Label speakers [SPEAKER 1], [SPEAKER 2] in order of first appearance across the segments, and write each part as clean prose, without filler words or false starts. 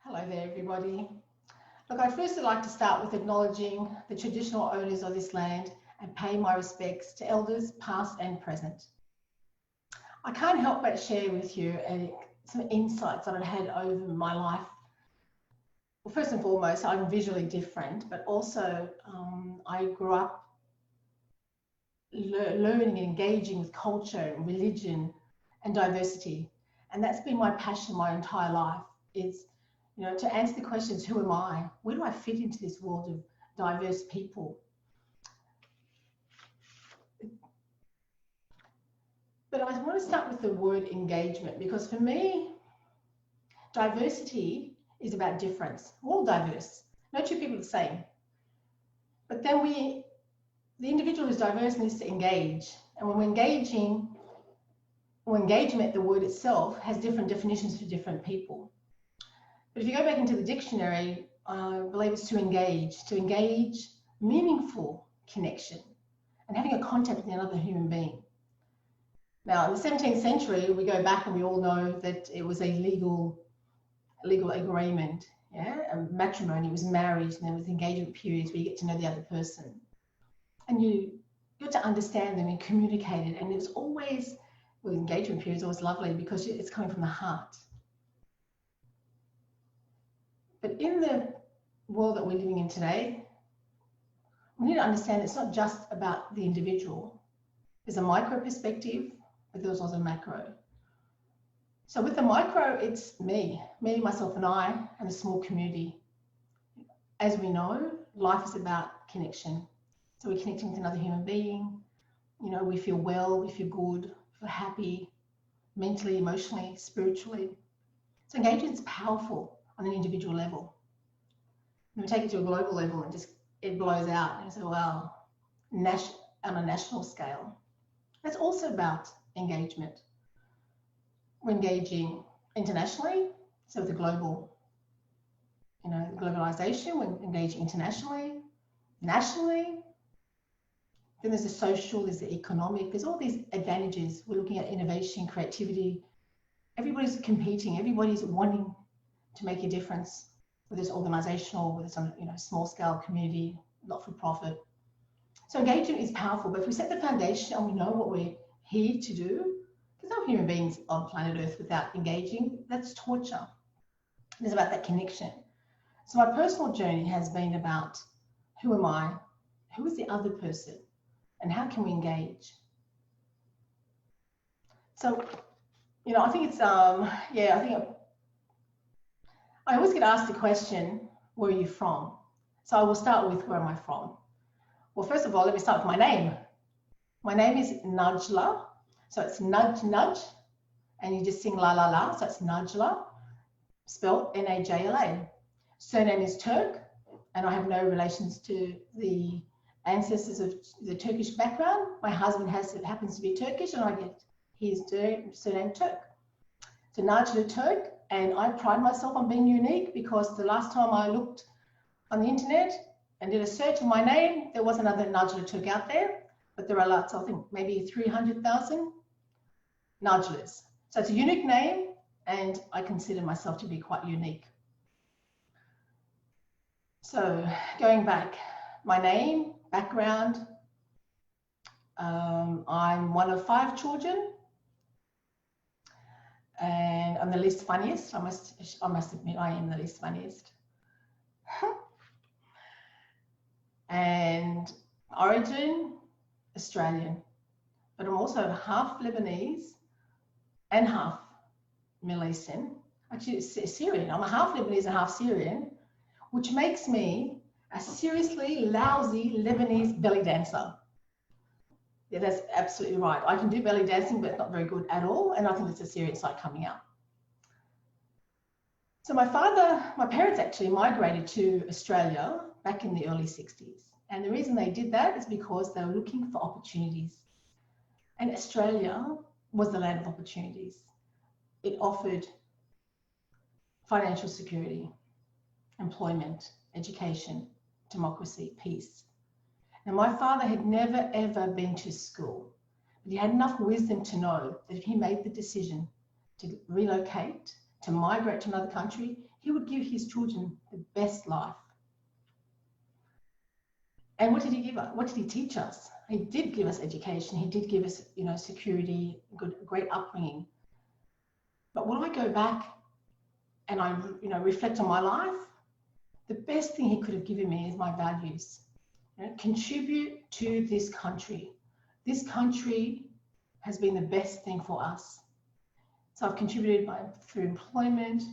[SPEAKER 1] Hello there, everybody. Look, I'd first like to start with acknowledging the traditional owners of this land and pay my respects to elders past and present. I can't help but share with you some insights that I've had over my life. Well, first and foremost, I'm visually different, but also I grew up learning and engaging with culture, religion, and diversity. And that's been my passion my entire life, is to answer the questions, who am I? Where do I fit into this world of diverse people? But I want to start with the word engagement, because for me, diversity is about difference. We're all diverse. No two people are the same. But then the individual who's diverse needs to engage. And when we're engaging, engagement, the word itself, has different definitions for different people. But if you go back into the dictionary, I believe it's to engage meaningful connection and having a contact with another human being. Now, in the 17th century, we go back and we all know that it was a legal agreement. Matrimony was marriage, and there was engagement periods where you get to know the other person. And you got to understand them and communicate it. And it was always, well, engagement periods always lovely because it's coming from the heart. But in the world that we're living in today, we need to understand it's not just about the individual. There's a micro perspective, but there's also macro. So with the micro, it's me, myself, and I, and a small community. As we know, life is about connection. So we're connecting with another human being. We feel well, we feel good, feel happy, mentally, emotionally, spiritually. So engagement is powerful on an individual level. And we take it to a global level and it blows out. And so, wow, on a national scale. That's also about engagement. We're engaging internationally, so with the global, globalization, we're engaging internationally, nationally. Then there's the social, there's the economic, there's all these advantages. We're looking at innovation, creativity. Everybody's competing, everybody's wanting to make a difference, whether it's organizational, whether it's on small scale community, not-for-profit. So engagement is powerful, but if we set the foundation and we know what we're here to do, there's no human beings on planet Earth without engaging. That's torture. It's about that connection. So my personal journey has been about who am I, who is the other person, and how can we engage? So, I think it's, I always get asked the question, where are you from? So I will start with, where am I from? Well, first of all, let me start with my name. My name is Najla. So it's nudge, nudge, and you just sing la, la, la. So it's Najla, spelled N-A-J-L-A. Surname is Turk, and I have no relations to the ancestors of the Turkish background. My husband happens to be Turkish, and I get his surname Turk. So Najla Turk, and I pride myself on being unique, because the last time I looked on the internet and did a search of my name, there was another Najla Turk out there, but there are lots, I think maybe 300,000 Najlas. So it's a unique name, and I consider myself to be quite unique. So going back, my name, background, I'm one of 5 children, and I'm the least funniest. I must admit I am the least funniest. And origin, Australian, but I'm also half Lebanese and half Middle Eastern. Actually, Syrian. I'm a half Lebanese and half Syrian, which makes me a seriously lousy Lebanese belly dancer. Yeah, that's absolutely right. I can do belly dancing, but not very good at all. And I think it's a Syrian side coming out. So my parents actually migrated to Australia back in the early 60s. And the reason they did that is because they were looking for opportunities. And Australia was the land of opportunities. It offered financial security, employment, education, democracy, peace. Now, my father had never, ever been to school, but he had enough wisdom to know that if he made the decision to relocate to migrate to another country, he would give his children the best life. And what did he give us? What did he teach us? He did give us education. He did give us, security, great upbringing. But when I go back and I, reflect on my life, the best thing he could have given me is my values. Contribute to this country. This country has been the best thing for us. So I've contributed through employment.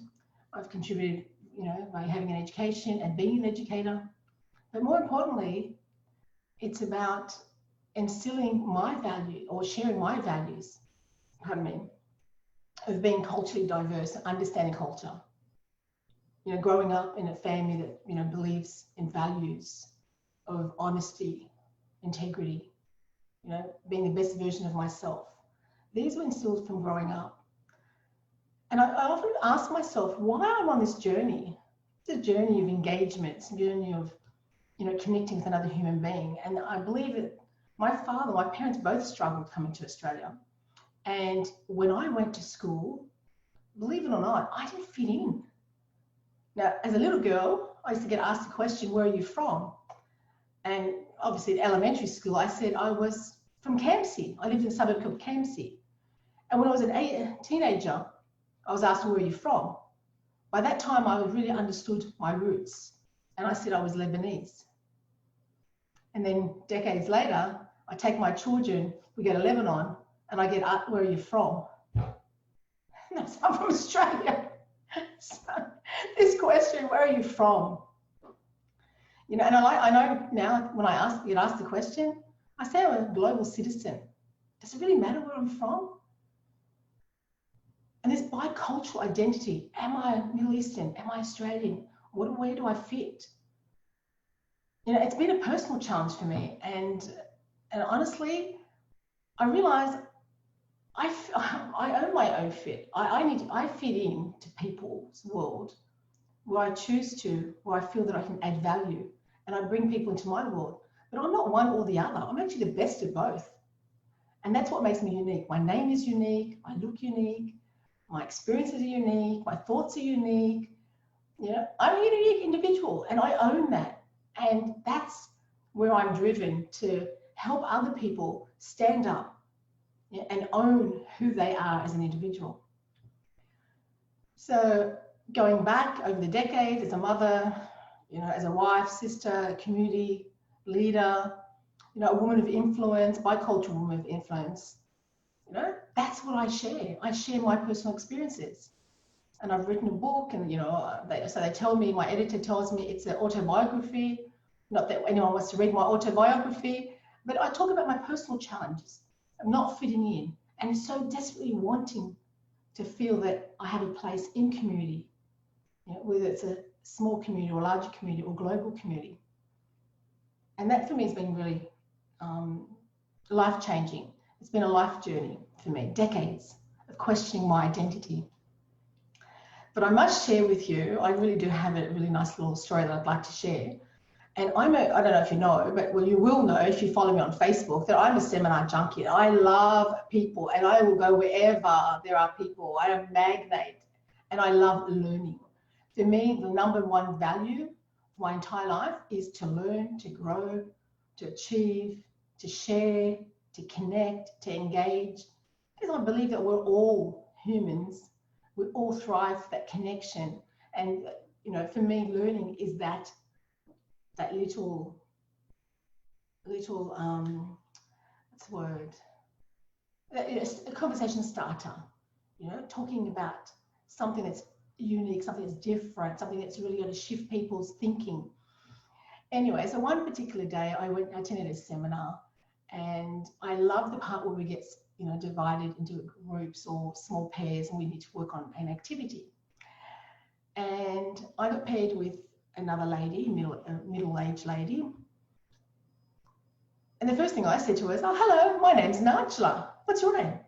[SPEAKER 1] I've contributed, by having an education and being an educator. But more importantly, it's about instilling my value or sharing my values, of being culturally diverse and understanding culture. Growing up in a family that, believes in values of honesty, integrity, being the best version of myself. These were instilled from growing up. And I often ask myself why I'm on this journey. It's a journey of engagement, it's a journey of, connecting with another human being. And I believe that my parents both struggled coming to Australia. And when I went to school, believe it or not, I didn't fit in. Now, as a little girl, I used to get asked the question, where are you from? And obviously at elementary school, I said I was from Campsie. I lived in a suburb called Campsie. And when I was a teenager, I was asked, where are you from? By that time, I really understood my roots. And I said I was Lebanese. And then decades later, I take my children, we go to Lebanon, and I get asked, where are you from? And I said, I'm from Australia. So this question, where are you from? And I know now when I get asked the question, I say I'm a global citizen. Does it really matter where I'm from? And this bicultural identity, am I Middle Eastern? Am I Australian? Where do I fit? It's been a personal challenge for me. And honestly, I realize I own my own fit. I fit in to people's world where I choose to, where I feel that I can add value, and I bring people into my world. But I'm not one or the other. I'm actually the best of both. And that's what makes me unique. My name is unique. I look unique. My experiences are unique. My thoughts are unique. I'm a unique individual, and I own that. And that's where I'm driven to help other people stand up and own who they are as an individual. So going back over the decades as a mother, as a wife, sister, community leader, a woman of influence, bicultural woman of influence, that's what I share. I share my personal experiences. And I've written a book, and they tell me, my editor tells me it's an autobiography. Not that anyone wants to read my autobiography, but I talk about my personal challenges of not fitting in and so desperately wanting to feel that I have a place in community, whether it's a small community or a larger community or global community. And that for me has been really life-changing. It's been a life journey for me, decades of questioning my identity. But I must share with you, I really do have a really nice little story that I'd like to share. And I don't know if you know, but you will know if you follow me on Facebook, that I'm a seminar junkie. I love people, and I will go wherever there are people. I am a magnet, and I love learning. For me, the number one value of my entire life is to learn, to grow, to achieve, to share, to connect, to engage. Because I believe that we're all humans. We all thrive for that connection. And, for me, learning is that little, what's the word? A conversation starter, talking about something that's unique, something that's different, something that's really going to shift people's thinking. Anyway, so one particular day I attended a seminar, and I love the part where we get divided into groups or small pairs, and we need to work on an activity. And I got paired with another lady, middle-aged lady. And the first thing I said to her is, "Oh, hello, my name's Najla. What's your name?"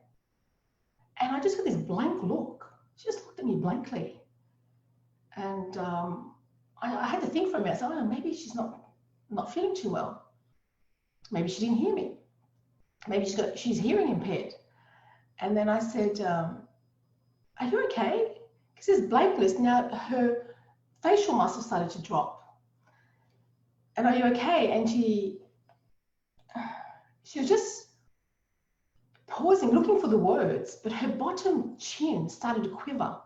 [SPEAKER 1] And I just got this blank look. She just looked at me blankly. And I had to think for a minute. I said, "Oh, maybe she's not feeling too well. Maybe she didn't hear me. Maybe she's hearing impaired." And then I said, "Are you okay? Because it's blankless. Now her facial muscles started to drop. And are you okay? And she was just pausing, looking for the words, but her bottom chin started to quiver.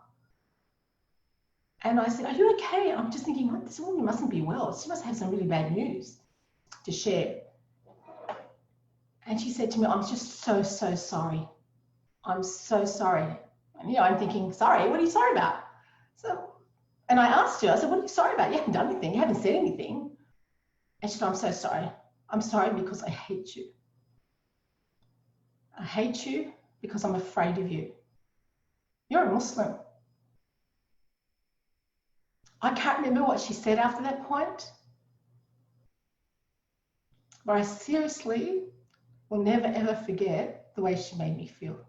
[SPEAKER 1] And I said, are you okay? I'm just thinking, what? This woman mustn't be well. She must have some really bad news to share. And she said to me, I'm just so sorry. I'm so sorry. And I'm thinking, sorry, what are you sorry about? So, and I asked her, I said, what are you sorry about? You haven't done anything. You haven't said anything. And she said, I'm so sorry. I'm sorry because I hate you. I hate you because I'm afraid of you. You're a Muslim. I can't remember what she said after that point, but I seriously will never ever forget the way she made me feel.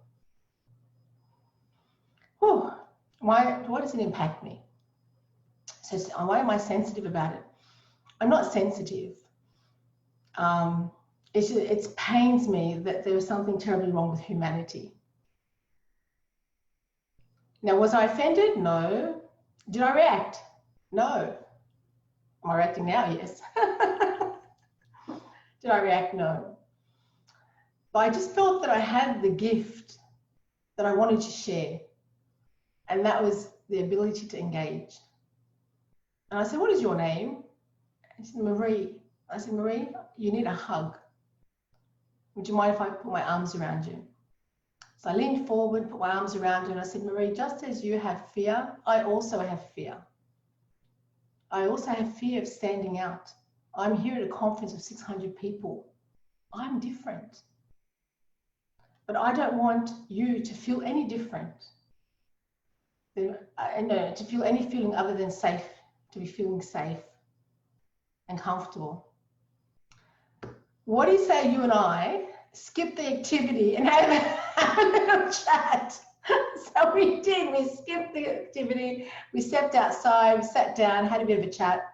[SPEAKER 1] Whew. Why does it impact me? So why am I sensitive about it? I'm not sensitive. It pains me that there was something terribly wrong with humanity. Now, was I offended? No. Did I react? No. Am I reacting now? Yes. Did I react? No. But I just felt that I had the gift that I wanted to share. And that was the ability to engage. And I said, what is your name? And she said, Marie. I said, Marie, you need a hug. Would you mind if I put my arms around you? So I leaned forward, put my arms around her, and I said, Marie, just as you have fear, I also have fear. I also have fear of standing out. I'm here at a conference of 600 people. I'm different. But I don't want you to feel any different. To feel any feeling other than safe, to be feeling safe and comfortable. What do you say you and I skip the activity and have a little chat? So we did. We skipped the activity. We stepped outside. We sat down, had a bit of a chat.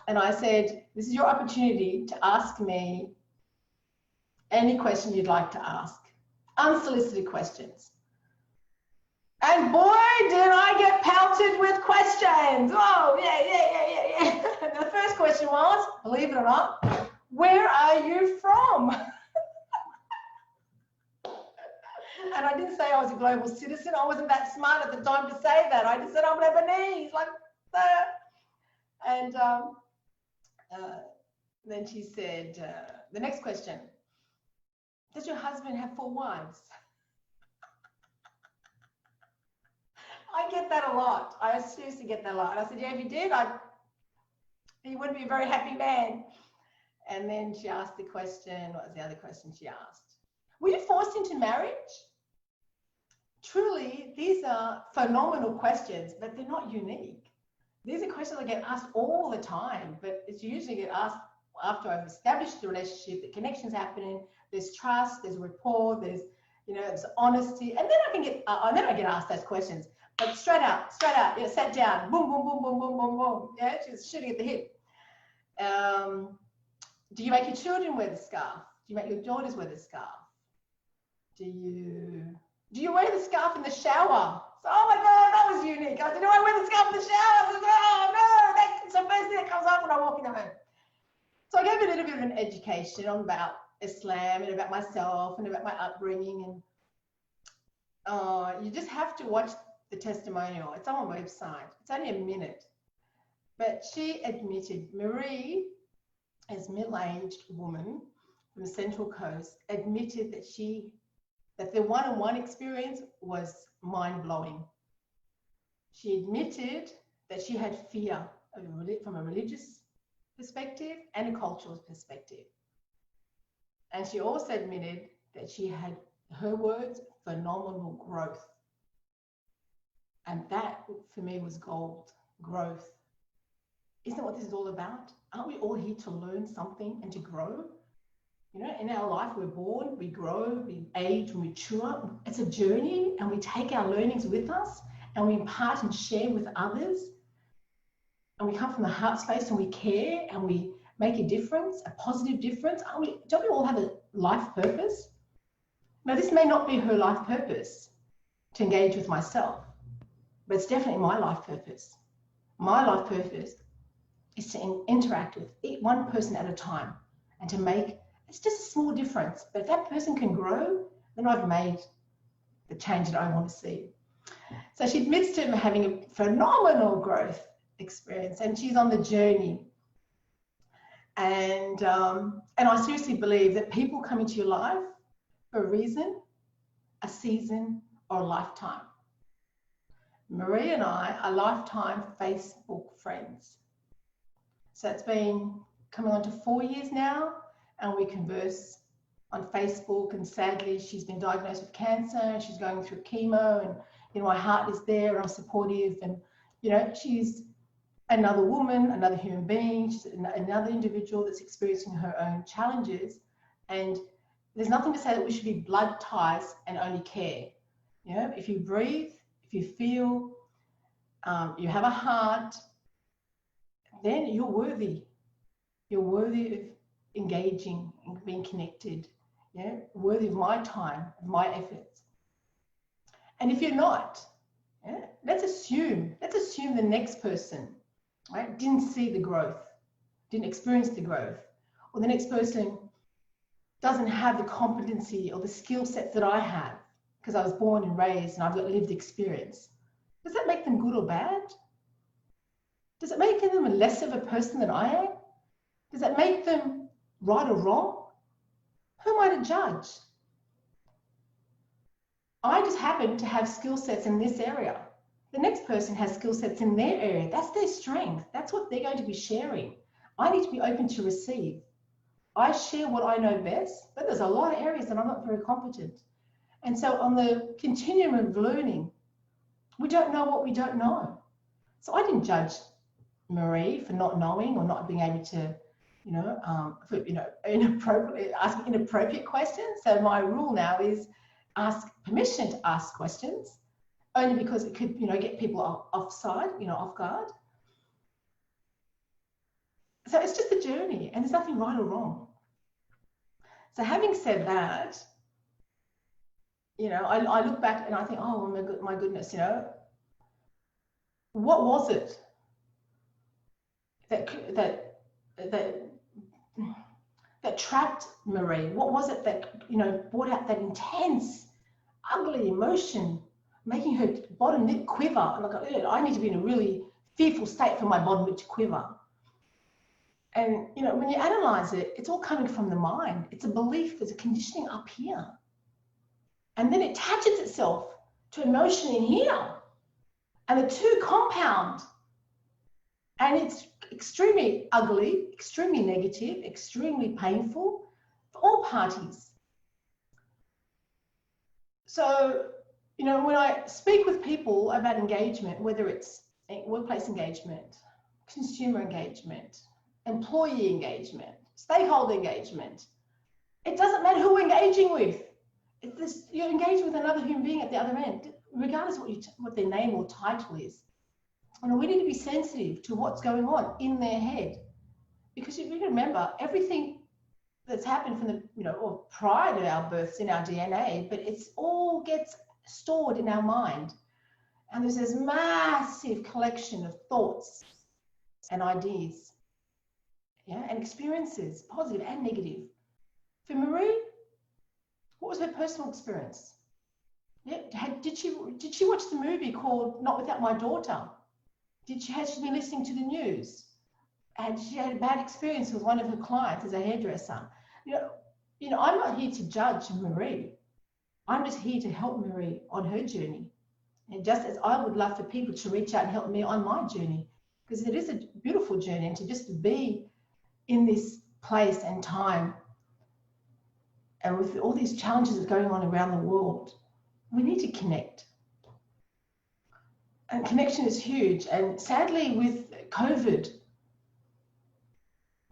[SPEAKER 1] And I said, this is your opportunity to ask me any question you'd like to ask. Unsolicited questions. And boy, did I get pelted with questions. Oh, yeah. And the first question was, believe it or not, where are you from? And I didn't say I was a global citizen. I wasn't that smart at the time to say that. I just said I'm Lebanese, like that. And then she said, the next question, does your husband have 4 wives? I get that a lot. I seriously get that a lot. And I said, yeah, if he did, he wouldn't be a very happy man. And then she asked the question, what was the other question she asked? Were you forced into marriage? Truly, these are phenomenal questions, but they're not unique. These are questions I get asked all the time, but it's usually get asked after I've established the relationship, the connection's happening, there's trust, there's rapport, there's honesty, and then I get asked those questions. But straight out, sat down, boom, boom, boom, boom, boom, boom, boom. Yeah, she's shooting at the hip. Do you make your children wear the scarf? Do you make your daughters wear the scarf? Do you wear the scarf in the shower? So, oh my God, that was unique. I said, do I wear the scarf in the shower? I was like, oh no, that's the first thing that comes up when I walk in the home. So I gave a little bit of an education about Islam and about myself and about my upbringing. And you just have to watch the testimonial. It's on my website. It's only a minute. But she admitted, Marie, as a middle-aged woman from the Central Coast, admitted that the one-on-one experience was mind-blowing. She admitted that she had fear from a religious perspective and a cultural perspective. And she also admitted that she had, her words, phenomenal growth. And that, for me, was gold, growth. Isn't that what this is all about? Aren't we all here to learn something and to grow? You know, in our life, we're born, we grow, we age, we mature. It's a journey, and we take our learnings with us and we impart and share with others. And we come from the heart space and we care and we make a difference, a positive difference. Don't we all have a life purpose? Now, this may not be her life purpose to engage with myself. but it's definitely my life purpose. My life purpose is to interact with one person at a time and to make, it's just a small difference. But if that person can grow, then I've made the change that I want to see. So she admits to having a phenomenal growth experience, and she's on the journey. And I seriously believe that people come into your life for a reason, a season, or a lifetime. Marie and I are lifetime Facebook friends. So it's been coming on to 4 years now, and we converse on Facebook. And sadly, she's been diagnosed with cancer, and she's going through chemo, and my heart is there, and I'm supportive. And she's another woman, another human being. She's another individual that's experiencing her own challenges. And there's nothing to say that we should be blood ties and only care. If you breathe, if you feel, you have a heart, then you're worthy. You're worthy of engaging and being connected. Worthy of my time, of my efforts. And if you're not, let's assume the next person, right, didn't see the growth, didn't experience the growth, or the next person doesn't have the competency or the skill sets that I have because I was born and raised and I've got lived experience. Does that make them good or bad? Does it make them less of a person than I am? Does that make them right or wrong? Who am I to judge? I just happen to have skill sets in this area. The next person has skill sets in their area. That's their strength. That's what they're going to be sharing. I need to be open to receive. I share what I know best, but there's a lot of areas that I'm not very competent. And so on the continuum of learning, we don't know what we don't know. So I didn't judge Marie for not knowing or not being able to, inappropriately asking inappropriate questions. So my rule now is ask permission to ask questions, only because it could, get people offside, off guard. So it's just a journey, and there's nothing right or wrong. So having said that, I look back and I think, oh my goodness, what was it that trapped Marie? What was it that brought out that intense, ugly emotion, making her bottom lip quiver? And I need to be in a really fearful state for my bottom lip to quiver. And when you analyze it, it's all coming from the mind. It's a belief, there's a conditioning up here, and then it attaches itself to emotion in here, and the two compound, and it's extremely ugly, extremely negative, extremely painful for all parties. So when I speak with people about engagement, whether it's workplace engagement, consumer engagement, employee engagement, stakeholder engagement, it doesn't matter who we're engaging with. You're engaging with another human being at the other end, regardless of what their name or title is. We need to be sensitive to what's going on in their head, because if you remember, everything that's happened from or prior to our births in our DNA, but it's all gets stored in our mind, and there's this massive collection of thoughts and ideas, and experiences, positive and negative. For Marie, what was her personal experience? Did she watch the movie called Not Without My Daughter? Has she been listening to the news? Had she had a bad experience with one of her clients as a hairdresser? I'm not here to judge Marie. I'm just here to help Marie on her journey. And just as I would love for people to reach out and help me on my journey, because it is a beautiful journey, and to just be in this place and time, and with all these challenges that are going on around the world, we need to connect. And connection is huge. And sadly, with COVID,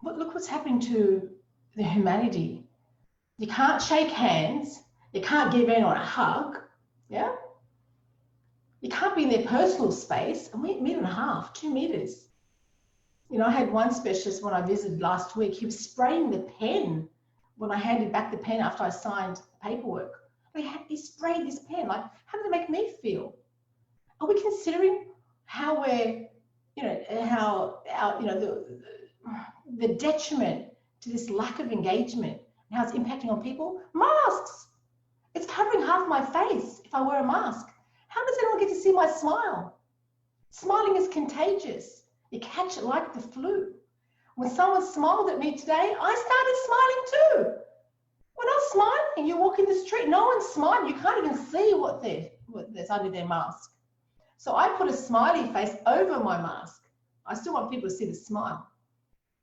[SPEAKER 1] look what's happening to the humanity. You can't shake hands. You can't give in on a hug. Yeah? You can't be in their personal space. And we're 1.5 meters, 2 meters. I had one specialist when I visited last week. He was spraying the pen when I handed back the pen after I signed paperwork. He sprayed this pen. Like, how did it make me feel? Are we considering how we're, how our, the detriment to this lack of engagement and how it's impacting on people? Masks. It's covering half my face if I wear a mask. How does anyone get to see my smile? Smiling is contagious. You catch it like the flu. When someone smiled at me today, I started smiling too. We're not smiling. You walk in the street, no one's smiling. You can't even see what there's under their mask. So I put a smiley face over my mask. I still want people to see the smile.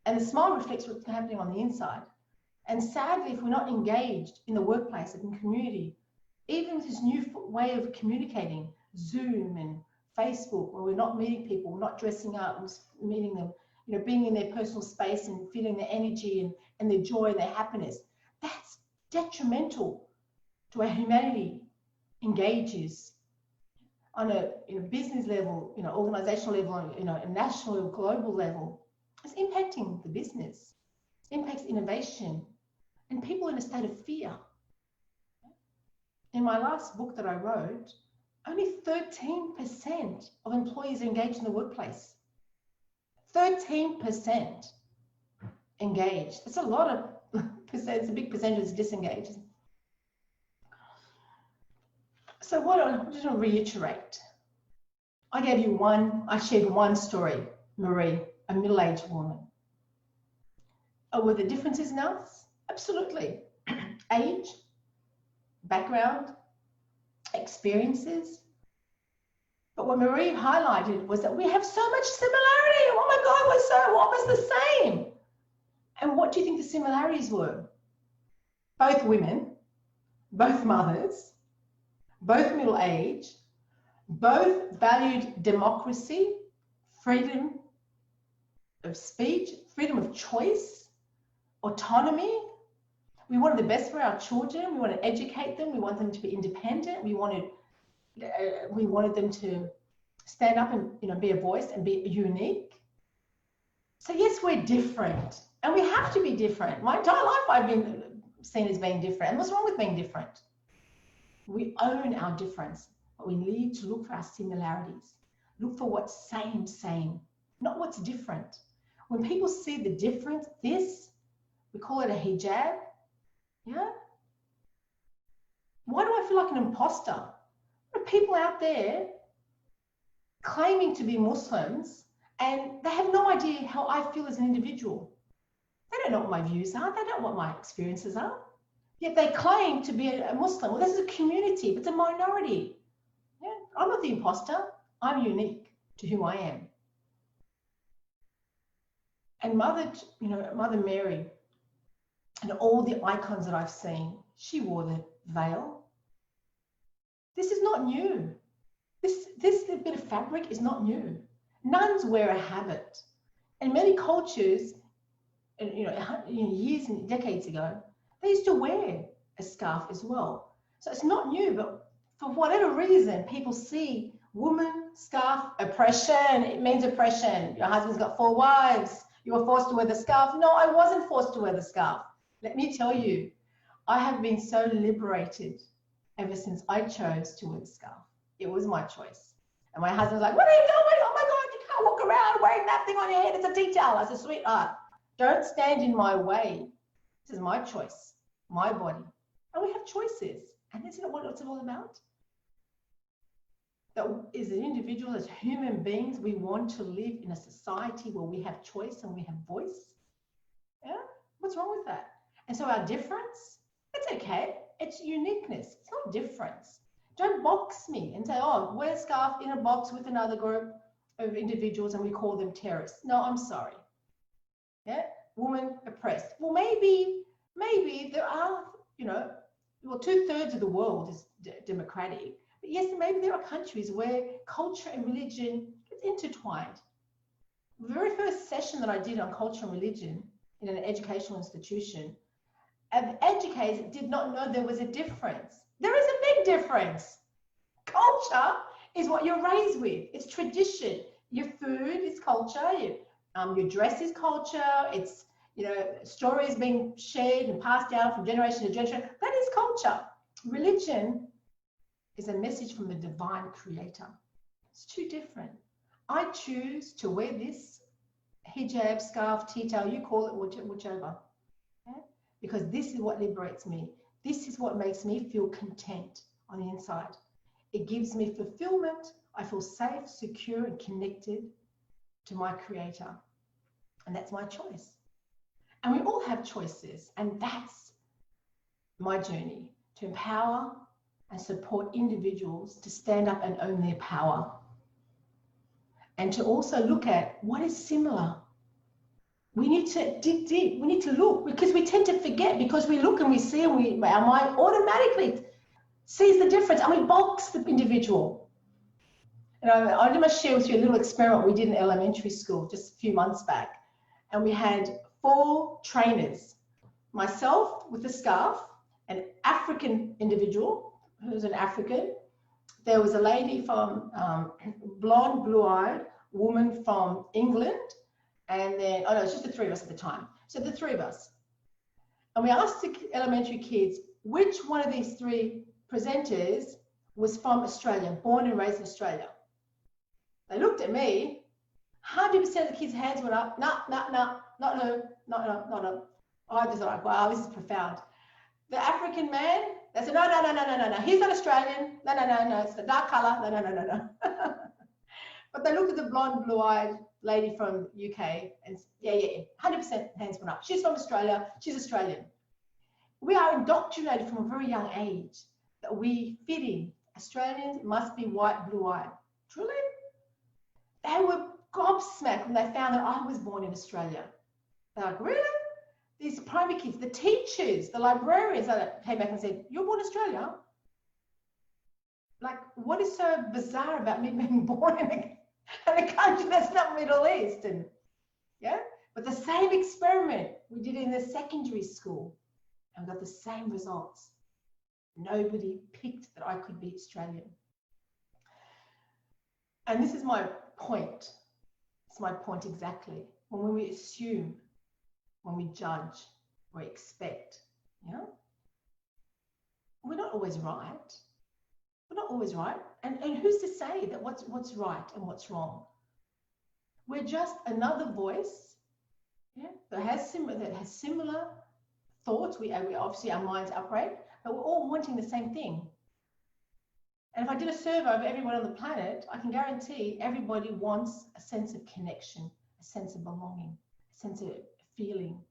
[SPEAKER 1] And the smile reflects what's happening on the inside. And sadly, if we're not engaged in the workplace and in community, even with this new way of communicating, Zoom and Facebook, where we're not meeting people, we're not dressing up, we're meeting them, being in their personal space and feeling their energy and their joy and their happiness, that's detrimental to how humanity engages on a business level, organizational level, a national, global level. It's impacting the business, impacts innovation, and people in a state of fear. In my last book that I wrote, only 13% of employees are engaged in the workplace. 13% engaged. It's a lot of percent. It's a big percentage is disengaged. So what I just want to reiterate. I shared one story, Marie, a middle-aged woman. Were there differences in us? Absolutely. Age, background, experiences. But what Marie highlighted was that we have so much similarity. Oh my God, we're so almost the same. And what do you think the similarities were? Both women, both mothers, both middle-aged, both valued democracy, freedom of speech, freedom of choice, autonomy. We wanted the best for our children. We want to educate them. We want them to be independent. We wanted them to stand up and be a voice and be unique. So yes, we're different, and we have to be different. My entire life I've been seen as being different. And what's wrong with being different? We own our difference, but we need to look for our similarities. Look for what's same, not what's different. When people see the difference, we call it a hijab. Yeah. Why do I feel like an imposter? There are people out there claiming to be Muslims and they have no idea how I feel as an individual. They don't know what my views are. They don't know what my experiences are. Yet they claim to be a Muslim. Well, this is a community, but it's a minority. Yeah? I'm not the imposter. I'm unique to who I am. And Mother Mary and all the icons that I've seen, she wore the veil. This is not new. This bit of fabric is not new. Nuns wear a habit. And many cultures, years and decades ago, they used to wear a scarf as well. So it's not new, but for whatever reason, people see woman, scarf, oppression. It means oppression. Your husband's got 4 wives. You were forced to wear the scarf. No, I wasn't forced to wear the scarf. Let me tell you, I have been so liberated ever since I chose to wear the scarf. It was my choice. And my husband's like, what are you doing? Oh my God, you can't walk around wearing that thing on your head. It's a detail. I said, sweetheart, don't stand in my way. This is my choice, my body. And we have choices. And isn't it what it's all about? That as an individual, as human beings, we want to live in a society where we have choice and we have voice. Yeah? What's wrong with that? And so our difference, it's okay. It's uniqueness. It's not difference. Don't box me and say, oh, wear a scarf in a box with another group of individuals and we call them terrorists. No, I'm sorry. Yeah? Woman oppressed. Well, maybe there are, well, 2/3 of the world is democratic. But yes, maybe there are countries where culture and religion gets intertwined. The very first session that I did on culture and religion in an educational institution, educators did not know there was a difference. There is a big difference. Culture is what you're raised with. It's tradition. Your food is culture. Your dress is culture. It's, stories being shared and passed down from generation to generation. That is culture. Religion is a message from the divine creator. It's too different. I choose to wear this hijab, scarf, tea-towel, you call it whichever. Okay? Because this is what liberates me. This is what makes me feel content on the inside. It gives me fulfillment. I feel safe, secure, and connected to my creator. And that's my choice. And we all have choices. And that's my journey, to empower and support individuals to stand up and own their power. And to also look at what is similar. We need to dig deep. We need to look, because we tend to forget, because we look and we see and our mind automatically sees the difference and we box the individual. And I want to share with you a little experiment we did in elementary school just a few months back. And we had 4 trainers, myself with a scarf, an African individual who was an African. There was a lady from blonde, blue-eyed woman from England. And then, oh no, it's just the 3 of us at the time. So the 3 of us. And we asked the elementary kids, which one of these 3 presenters was from Australia, born and raised in Australia? They looked at me. 100% of the kids' hands went up. No, not her, not her. I just thought, wow, this is profound. The African man, they said, no, he's not Australian. No, it's the dark color. No. But they looked at the blonde, blue-eyed lady from UK and yeah, 100% hands went up. She's from Australia. She's Australian. We are indoctrinated from a very young age that we fit in. Australians must be white, blue-eyed. Truly? They were gobsmacked when they found that I was born in Australia. They're like, really? These primary kids, the teachers, the librarians that came back and said, you're born in Australia? Like, what is so bizarre about me being born in a country that's not Middle East? And yeah, but the same experiment we did in the secondary school and got the same results. Nobody picked that I could be Australian. And this is my point. It's my point exactly. When we assume, when we judge, we expect, we're not always right. We're not always right. And who's to say that what's right and what's wrong? We're just another voice, that has similar thoughts. We obviously, our minds operate, but we're all wanting the same thing. And if I did a survey of everyone on the planet, I can guarantee everybody wants a sense of connection, a sense of belonging, a sense of feeling.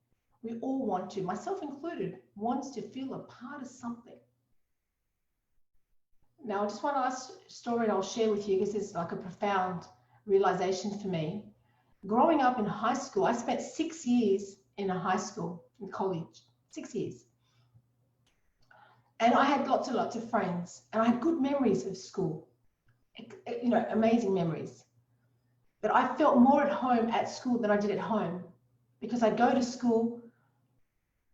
[SPEAKER 1] We all want to, myself included, wants to feel a part of something. Now, just one last story I'll share with you, because it's like a profound realization for me. Growing up in high school, I spent 6 years in a high school, in college, 6 years. And I had lots and lots of friends, and I had good memories of school, amazing memories. But I felt more at home at school than I did at home, because I'd go to school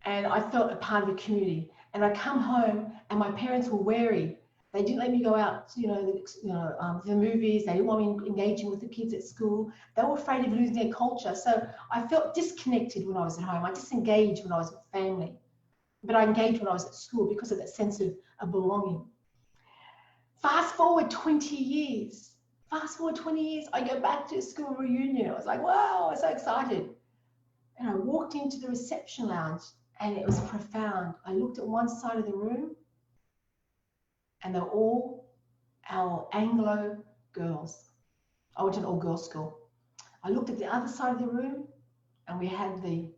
[SPEAKER 1] and I felt a part of a community. And I'd come home and my parents were wary. They didn't let me go out, the movies. They didn't want me engaging with the kids at school. They were afraid of losing their culture. So I felt disconnected when I was at home. I disengaged when I was with family. But I engaged when I was at school because of that sense of belonging. Fast forward 20 years. I go back to a school reunion. I was like, wow, I was so excited. And I walked into the reception lounge and it was profound. I looked at one side of the room and they're all our Anglo girls. I went to an all-girls school. I looked at the other side of the room and we had the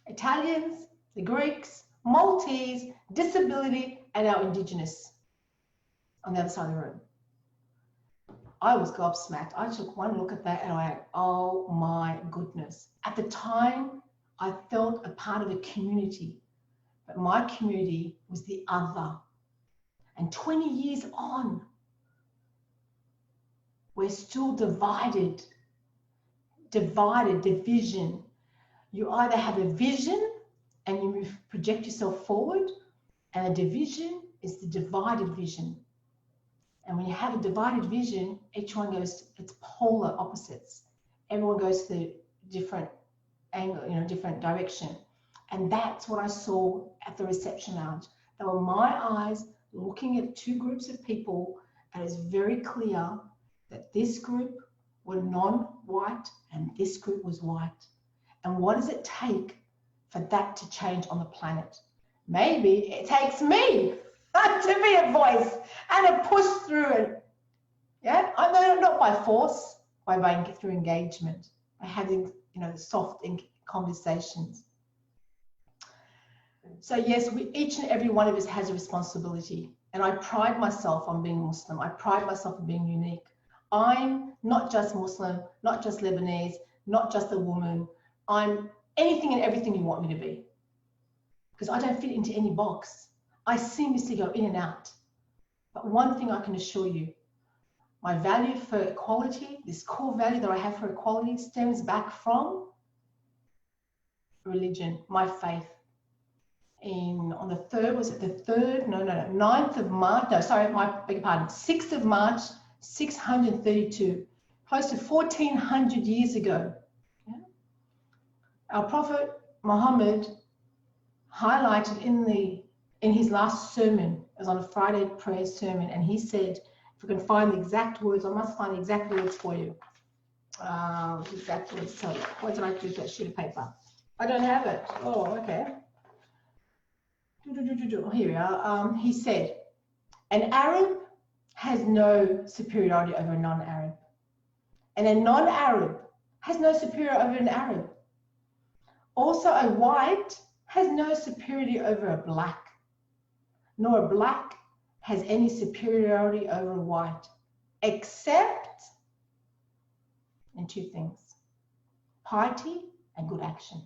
[SPEAKER 1] Italians, the Greeks, Maltese, disability, and our Indigenous on the other side of the room. I was gobsmacked. I took one look at that and I went, oh my goodness. At the time, I felt a part of a community, but my community was the other. And 20 years on, we're still divided, division. You either have a vision and you project yourself forward, and a division is the divided vision. And when you have a divided vision, each one goes, it's polar opposites. Everyone goes to different angle, different direction. And that's what I saw at the reception lounge. They were my eyes looking at 2 groups of people, and it's very clear that this group were non-white and this group was white. And what does it take for that to change on the planet? Maybe it takes me to be a voice and a push through it. Yeah, I know, not by force, by through engagement, by having, you know, soft conversations. So yes, each and every one of us has a responsibility, and I pride myself on being Muslim. I pride myself on being unique. I'm not just Muslim, not just Lebanese, not just a woman. I'm anything and everything you want me to be, because I don't fit into any box. I seamlessly go in and out. But one thing I can assure you, my value for equality, this core value that I have for equality, stems back from religion, my faith. On the 3rd, was it the 3rd? No, 9th of March, no, sorry, beg your pardon, 6th of March, 632, close to 1400 years ago. Yeah? Our Prophet Muhammad highlighted in his last sermon, it was on a Friday prayer sermon, and he said, if we can find the exact words, I must find the exact words for you. Exact words, so what did I do with that sheet of paper? I don't have it. Oh, okay. Here we are. He said, an Arab has no superiority over a non-Arab, and a non-Arab has no superiority over an Arab. Also, a white has no superiority over a black, nor a black has any superiority over a white, except in 2 things: piety and good action.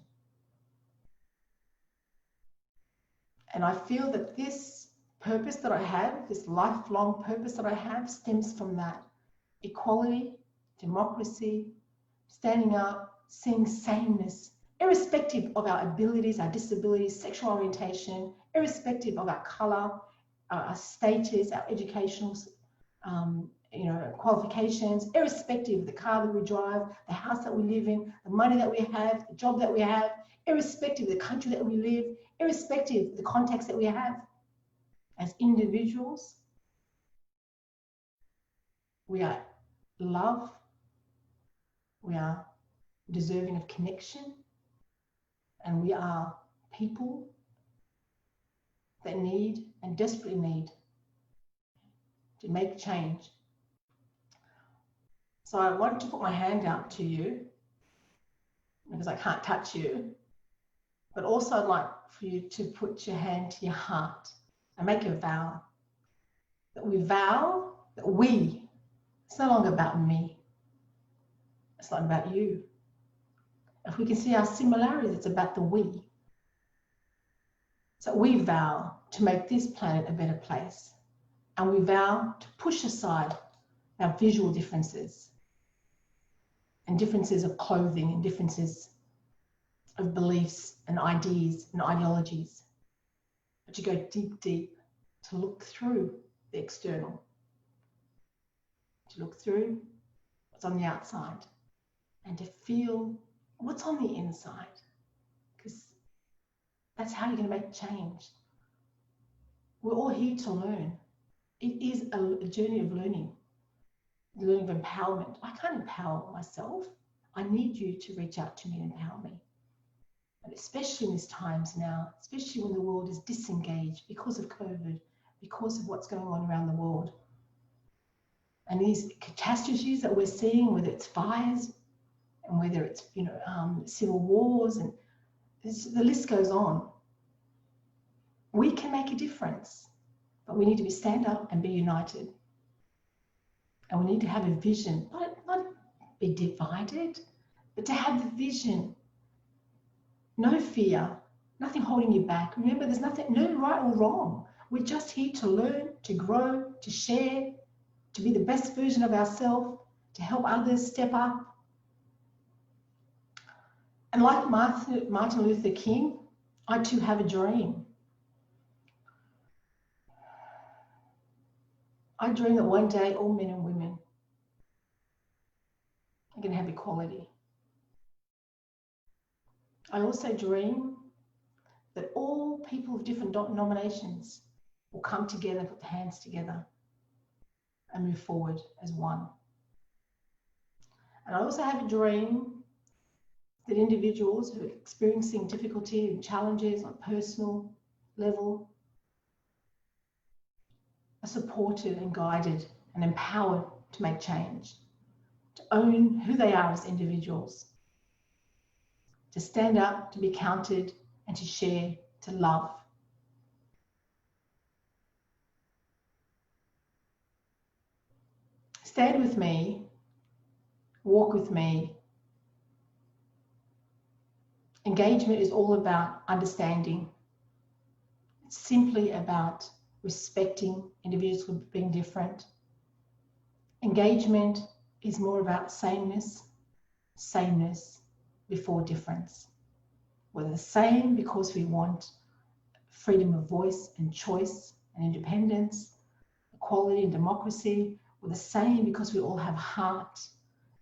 [SPEAKER 1] And I feel that this purpose that I have, this lifelong purpose that I have, stems from that. Equality, democracy, standing up, seeing sameness, irrespective of our abilities, our disabilities, sexual orientation, irrespective of our color, our status, our educational qualifications, irrespective of the car that we drive, the house that we live in, the money that we have, the job that we have, irrespective of the country that we live, irrespective of the context that we have. As individuals, we are love, we are deserving of connection, and we are people that need and desperately need to make change. So I want to put my hand out to you, because I can't touch you, but also I'd like for you to put your hand to your heart and make a vow. That we vow that it's no longer about me, it's not about you. If we can see our similarities, it's about the we. So we vow to make this planet a better place, and we vow to push aside our visual differences and differences of clothing and differences of beliefs and ideas and ideologies, but to go deep, to look through the external, to look through what's on the outside, and to feel what's on the inside, because that's how you're going to make change. We're all here to learn. It is a journey of learning of empowerment. I can't empower myself. I need you to reach out to me and empower me. And especially in these times now, especially when the world is disengaged because of COVID, because of what's going on around the world. And these catastrophes that we're seeing, whether it's fires and whether it's civil wars, and the list goes on. We can make a difference, but we need to stand up and be united. And we need to have a vision, not be divided, but to have the vision. No fear, nothing holding you back. Remember, there's no right or wrong. We're just here to learn, to grow, to share, to be the best version of ourselves, to help others step up. And like Martin Luther King, I too have a dream. I dream that one day all men and women are going to have equality. I also dream that all people of different denominations will come together, put their hands together and move forward as one. And I also have a dream that individuals who are experiencing difficulty and challenges on a personal level are supported and guided and empowered to make change, to own who they are as individuals, to stand up, to be counted, and to share, to love. Stand with me, walk with me. Engagement is all about understanding. It's simply about respecting individuals for being different. Engagement is more about sameness before difference. We're the same because we want freedom of voice and choice and independence, equality and democracy. We're the same because we all have heart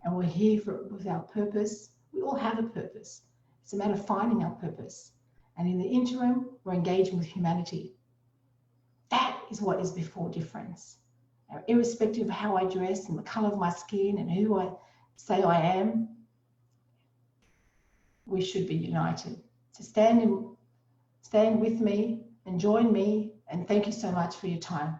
[SPEAKER 1] and we're here with our purpose. We all have a purpose. It's a matter of finding our purpose. And in the interim, we're engaging with humanity. That is what is before difference. Now, irrespective of how I dress and the color of my skin and who I say I am, we should be united. So stand with me and join me, and thank you so much for your time.